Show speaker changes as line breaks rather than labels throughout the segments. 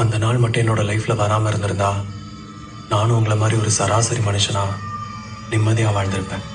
அந்த நாள் மட்டும் என்னோட லைஃப்ல வராம இருந்திருந்தா நானும் உங்களை மாதிரி ஒரு சராசரி மனுஷனா நிம்மதியா வாழ்ந்திருப்பேன்.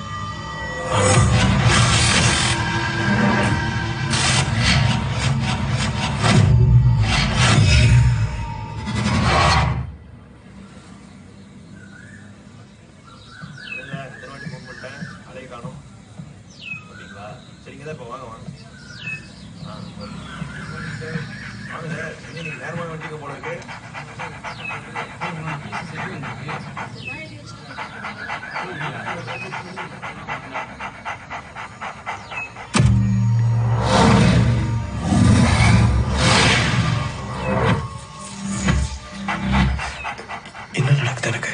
என்ன நடக்குது எனக்கு?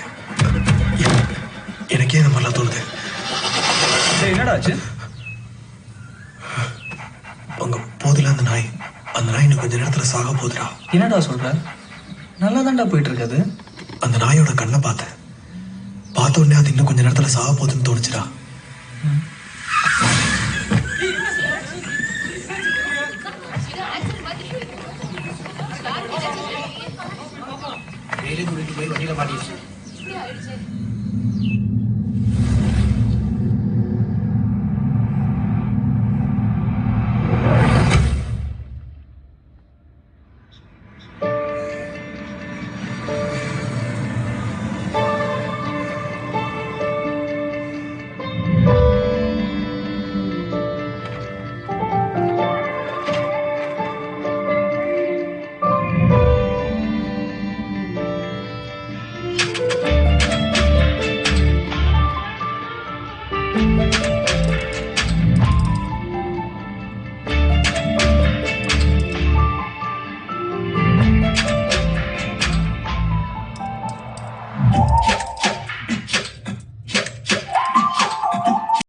எனக்கே இந்த மாதிரிலாம் தோணுது.
என்னடா ஆச்சு?
அங்க போதில்ல அந்த நாய் இன்னும் கொஞ்ச நேரத்துல சாக போதுடா.
என்னடா சொல்ற? நல்லா தான்டா போயிட்டு இருக்காது.
அந்த நாயோட கண்ணை பார்த்த உடனே அது இன்னும் கொஞ்ச நேரத்துல சாக போகுதுன்னு தோணுச்சுடா.
போய் வண்டியில மாட்டிடுச்சு.